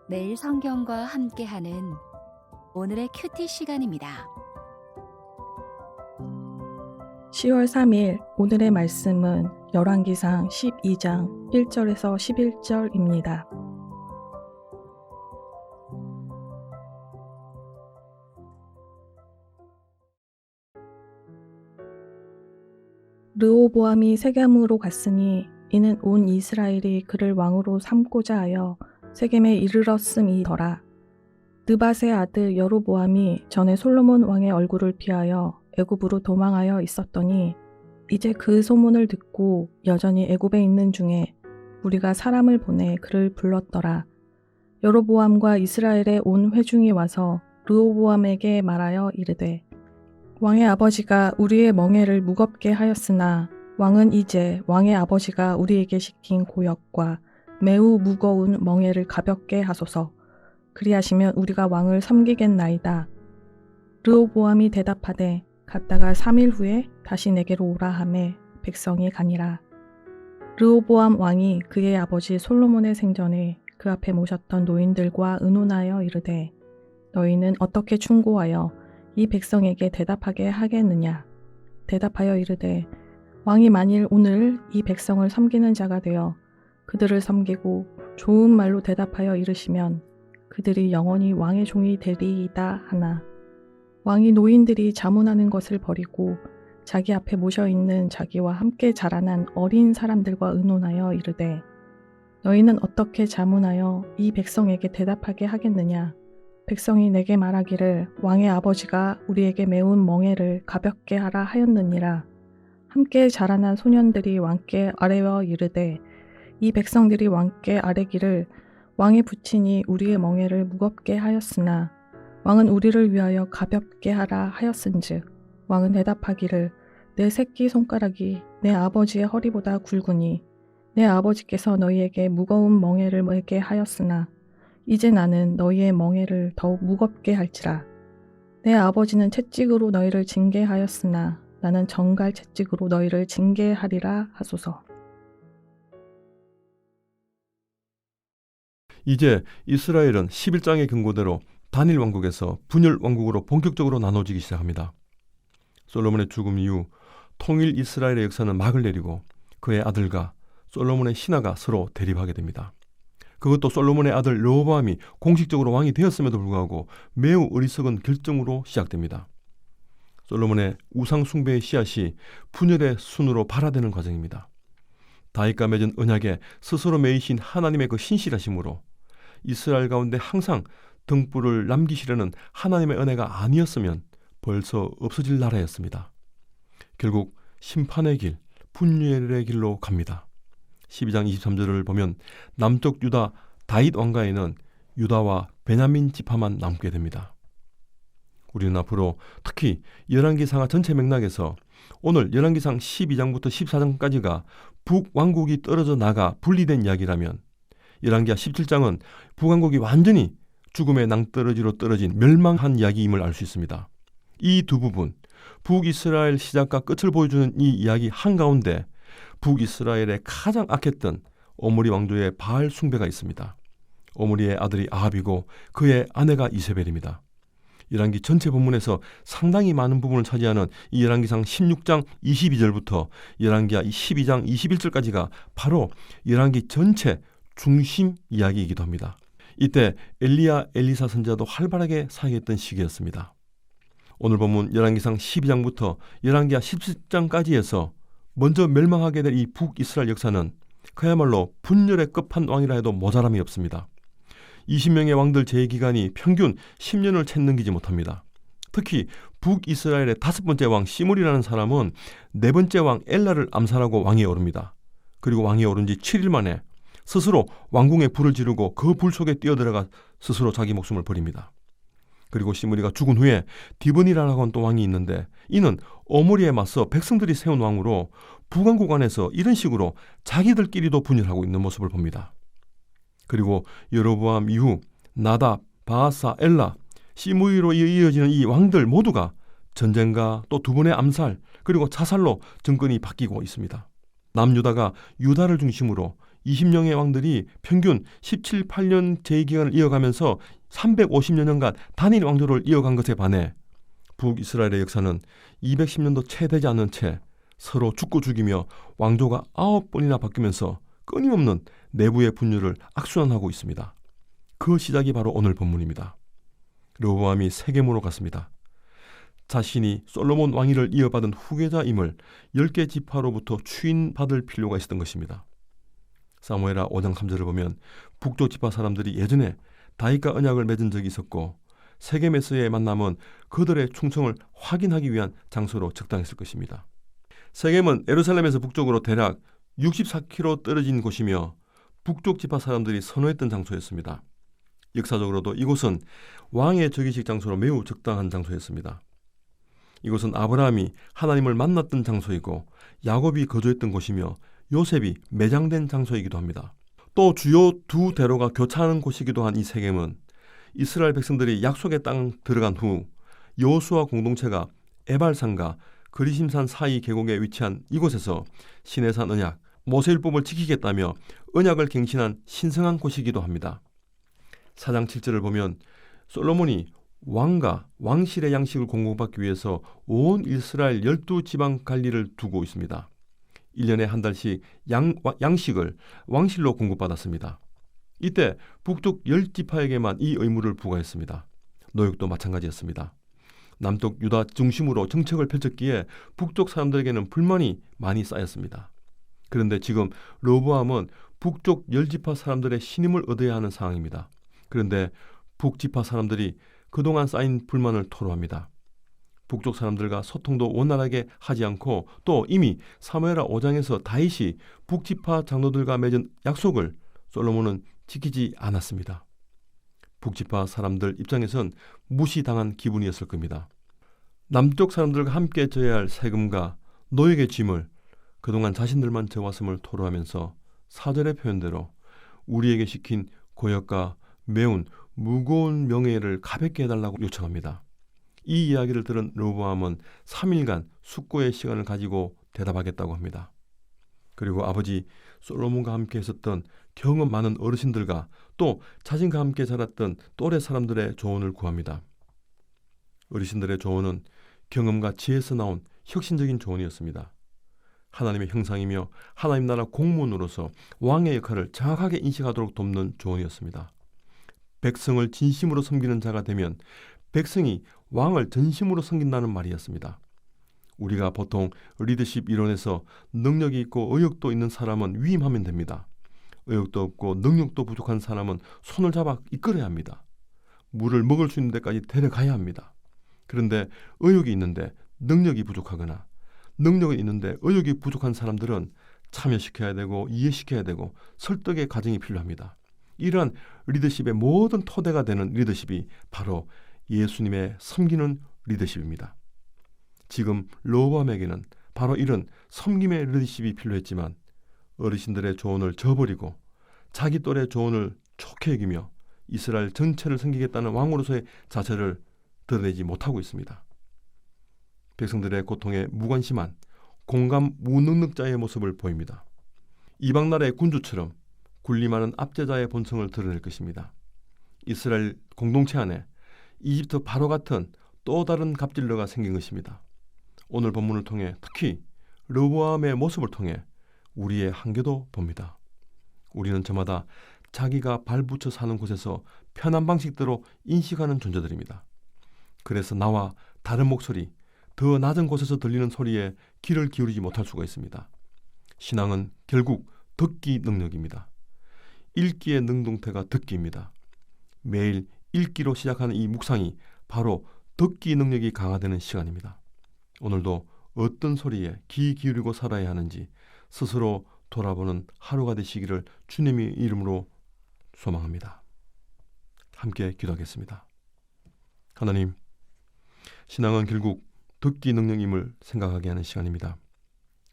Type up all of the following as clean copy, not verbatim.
매일 성경과 함께하는 오늘의 큐티 시간입니다. 10월 3일 오늘의 말씀은 열왕기상 12장 1절에서 11절입니다. 르호보암이 세겜으로 갔으니 이는 온 이스라엘이 그를 왕으로 삼고자 하여 세겜에 이르렀음이더라. 느밧의 아들 여로보암이 전에 솔로몬 왕의 얼굴을 피하여 애굽으로 도망하여 있었더니 이제 그 소문을 듣고 여전히 애굽에 있는 중에 우리가 사람을 보내 그를 불렀더라. 여로보암과 이스라엘의 온 회중이 와서 르호보암에게 말하여 이르되 왕의 아버지가 우리의 멍에를 무겁게 하였으나 왕은 이제 왕의 아버지가 우리에게 시킨 고역과 매우 무거운 멍에를 가볍게 하소서. 그리하시면 우리가 왕을 섬기겠나이다. 르호보암이 대답하되 갔다가 3일 후에 다시 내게로 오라 하매 백성이 가니라. 르호보암 왕이 그의 아버지 솔로몬의 생전에 그 앞에 모셨던 노인들과 의논하여 이르되 너희는 어떻게 충고하여 이 백성에게 대답하게 하겠느냐. 대답하여 이르되 왕이 만일 오늘 이 백성을 섬기는 자가 되어 그들을 섬기고 좋은 말로 대답하여 이르시면 그들이 영원히 왕의 종이 되리이다 하나 왕이 노인들이 자문하는 것을 버리고 자기 앞에 모셔있는 자기와 함께 자라난 어린 사람들과 의논하여 이르되 너희는 어떻게 자문하여 이 백성에게 대답하게 하겠느냐. 백성이 내게 말하기를 왕의 아버지가 우리에게 매운 멍에를 가볍게 하라 하였느니라. 함께 자라난 소년들이 왕께 아뢰어 이르되 이 백성들이 왕께 아뢰기를 왕의 부친이 우리의 멍에를 무겁게 하였으나 왕은 우리를 위하여 가볍게 하라 하였은즉 왕은 대답하기를 내 새끼 손가락이 내 아버지의 허리보다 굵으니 내 아버지께서 너희에게 무거운 멍에를 메게 하였으나 이제 나는 너희의 멍에를 더욱 무겁게 할지라. 내 아버지는 채찍으로 너희를 징계하였으나 나는 정갈 채찍으로 너희를 징계하리라 하소서. 이제 이스라엘은 11장의 경고대로 단일 왕국에서 분열 왕국으로 본격적으로 나눠지기 시작합니다. 솔로몬의 죽음 이후 통일 이스라엘의 역사는 막을 내리고 그의 아들과 솔로몬의 신하가 서로 대립하게 됩니다. 그것도 솔로몬의 아들 르호보암이 공식적으로 왕이 되었음에도 불구하고 매우 어리석은 결정으로 시작됩니다. 솔로몬의 우상 숭배의 씨앗이 분열의 순으로 발화되는 과정입니다. 다윗과 맺은 언약에 스스로 매이신 하나님의 그 신실하심으로 이스라엘 가운데 항상 등불을 남기시려는 하나님의 은혜가 아니었으면 벌써 없어질 나라였습니다. 결국 심판의 길, 분열의 길로 갑니다. 12장 23절을 보면 남쪽 유다 다윗 왕가에는 유다와 베냐민 지파만 남게 됩니다. 우리는 앞으로 특히 열왕기상하 전체 맥락에서 오늘 열왕기상 12장부터 14장까지가 북왕국이 떨어져 나가 분리된 이야기라면 열왕기하 17장은 북왕국이 완전히 죽음의 낭떠러지로 떨어진 멸망한 이야기임을 알 수 있습니다. 이 두 부분, 북이스라엘 시작과 끝을 보여주는 이 이야기 한가운데 북이스라엘의 가장 악했던 오므리 왕조의 바알 숭배가 있습니다. 오므리의 아들이 아합이고 그의 아내가 이세벨입니다. 열왕기 전체 본문에서 상당히 많은 부분을 차지하는 이 열왕기상 16장 22절부터 열왕기하 12장 21절까지가 바로 열왕기 전체 중심 이야기이기도 합니다. 이때 엘리야 엘리사 선지자도 활발하게 사역했던 시기였습니다. 오늘 본문 열왕기상 12장부터 열왕기하 17장까지에서 먼저 멸망하게 될 이 북이스라엘 역사는 그야말로 분열의 끝판왕이라 해도 모자람이 없습니다. 20명의 왕들 재해 기간이 평균 10년을 채 넘기지 못합니다. 특히 북이스라엘의 5번째 왕 시므리라는 사람은 4번째 왕 엘라를 암살하고 왕위에 오릅니다. 그리고 왕위에 오른 지 7일 만에 스스로 왕궁에 불을 지르고 그 불 속에 뛰어들어가 스스로 자기 목숨을 버립니다. 그리고 시므리가 죽은 후에 디브니라라고 또 왕이 있는데 이는 오므리에 맞서 백성들이 세운 왕으로 북왕국 안에서 이런 식으로 자기들끼리도 분열하고 있는 모습을 봅니다. 그리고 여로보암 이후 나답, 바아사, 엘라, 시므이로 이어지는 이 왕들 모두가 전쟁과 또 2번의 암살 그리고 자살로 정권이 바뀌고 있습니다. 남유다가 유다를 중심으로 20명의 왕들이 평균 17, 8년 재위기간을 이어가면서 350여 년간 단일 왕조를 이어간 것에 반해 북이스라엘의 역사는 210년도 채 되지 않은 채 서로 죽고 죽이며 왕조가 9번이나 바뀌면서 끊임없는 내부의 분열을 악순환하고 있습니다. 그 시작이 바로 오늘 본문입니다. 르호보암이 세겜으로 갔습니다. 자신이 솔로몬 왕위를 이어받은 후계자임을 10개 지파로부터 추인받을 필요가 있었던 것입니다. 사무엘하 5장 3절을 보면 북쪽 지파 사람들이 예전에 다윗과 언약을 맺은 적이 있었고 세겜에서의 만남은 그들의 충성을 확인하기 위한 장소로 적당했을 것입니다. 세겜은 예루살렘에서 북쪽으로 대략 64km 떨어진 곳이며 북쪽 지파 사람들이 선호했던 장소였습니다. 역사적으로도 이곳은 왕의 즉위식 장소로 매우 적당한 장소였습니다. 이곳은 아브라함이 하나님을 만났던 장소이고 야곱이 거주했던 곳이며 요셉이 매장된 장소이기도 합니다. 또 주요 두 대로가 교차하는 곳이기도 한 이 세겜은 이스라엘 백성들이 약속의 땅 들어간 후 여호수아 공동체가 에발산과 그리심산 사이 계곡에 위치한 이곳에서 시내산 언약, 모세율법을 지키겠다며 언약을 갱신한 신성한 곳이기도 합니다. 4장 7절을 보면 솔로몬이 왕과 왕실의 양식을 공급받기 위해서 온 이스라엘 12지방 관리를 두고 있습니다. 1년에 한 달씩 양식을 왕실로 공급받았습니다. 이때 북쪽 10지파에게만 이 의무를 부과했습니다. 노역도 마찬가지였습니다. 남쪽 유다 중심으로 정책을 펼쳤기에 북쪽 사람들에게는 불만이 많이 쌓였습니다. 그런데 지금 르호보암은 북쪽 10지파 사람들의 신임을 얻어야 하는 상황입니다. 그런데 북지파 사람들이 그동안 쌓인 불만을 토로합니다. 북쪽 사람들과 소통도 원활하게 하지 않고 또 이미 사무엘하 5장에서 다윗이 북지파 장로들과 맺은 약속을 솔로몬은 지키지 않았습니다. 북지파 사람들 입장에선 무시당한 기분이었을 겁니다. 남쪽 사람들과 함께 져야 할 세금과 노역의 짐을 그동안 자신들만 져왔음을 토로하면서 4절의 표현대로 우리에게 시킨 고역과 매운 무거운 명예를 가볍게 해달라고 요청합니다. 이 이야기를 들은 르호보암은 3일간 숙고의 시간을 가지고 대답하겠다고 합니다. 그리고 아버지 솔로몬과 함께 있었던 경험 많은 어르신들과 또 자신과 함께 자랐던 또래 사람들의 조언을 구합니다. 어르신들의 조언은 경험과 지혜에서 나온 혁신적인 조언이었습니다. 하나님의 형상이며 하나님 나라 공무원으로서 왕의 역할을 정확하게 인식하도록 돕는 조언이었습니다. 백성을 진심으로 섬기는 자가 되면 백성이 왕을 전심으로 섬긴다는 말이었습니다. 우리가 보통 리더십 이론에서 능력이 있고 의욕도 있는 사람은 위임하면 됩니다. 의욕도 없고 능력도 부족한 사람은 손을 잡아 이끌어야 합니다. 물을 먹을 수 있는 데까지 데려가야 합니다. 그런데 의욕이 있는데 능력이 부족하거나 능력이 있는데 의욕이 부족한 사람들은 참여시켜야 되고 이해시켜야 되고 설득의 과정이 필요합니다. 이러한 리더십의 모든 토대가 되는 리더십이 바로 예수님의 섬기는 리더십입니다. 지금 르호보암에게는 바로 이런 섬김의 리더십이 필요했지만 어르신들의 조언을 저버리고 자기 또래 조언을 좋게 여기며 이스라엘 전체를 섬기겠다는 왕으로서의 자세를 드러내지 못하고 있습니다. 백성들의 고통에 무관심한 공감 무능력자의 모습을 보입니다. 이방 나라의 군주처럼 군림하는 압제자의 본성을 드러낼 것입니다. 이스라엘 공동체 안에 이집트 바로 같은 또 다른 갑질러가 생긴 것입니다. 오늘 본문을 통해 특히 르호보암의 모습을 통해 우리의 한계도 봅니다. 우리는 저마다 자기가 발붙여 사는 곳에서 편한 방식대로 인식하는 존재들입니다. 그래서 나와 다른 목소리, 더 낮은 곳에서 들리는 소리에 귀를 기울이지 못할 수가 있습니다. 신앙은 결국 듣기 능력입니다. 읽기의 능동태가 듣기입니다. 매일 읽기로 시작하는 이 묵상이 바로 듣기 능력이 강화되는 시간입니다. 오늘도 어떤 소리에 귀 기울이고 살아야 하는지 스스로 돌아보는 하루가 되시기를 주님의 이름으로 소망합니다. 함께 기도하겠습니다. 하나님, 신앙은 결국 듣기 능력임을 생각하게 하는 시간입니다.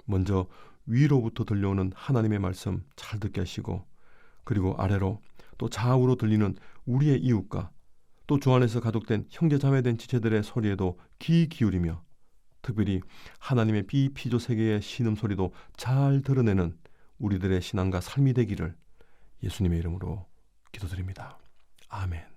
먼저 위로부터 들려오는 하나님의 말씀 잘 듣게 하시고 그리고 아래로 또 좌우로 들리는 우리의 이웃과 또 주 안에서 가독된 형제 자매된 지체들의 소리에도 귀 기울이며 특별히 하나님의 비피조 세계의 신음소리도 잘 드러내는 우리들의 신앙과 삶이 되기를 예수님의 이름으로 기도드립니다. 아멘.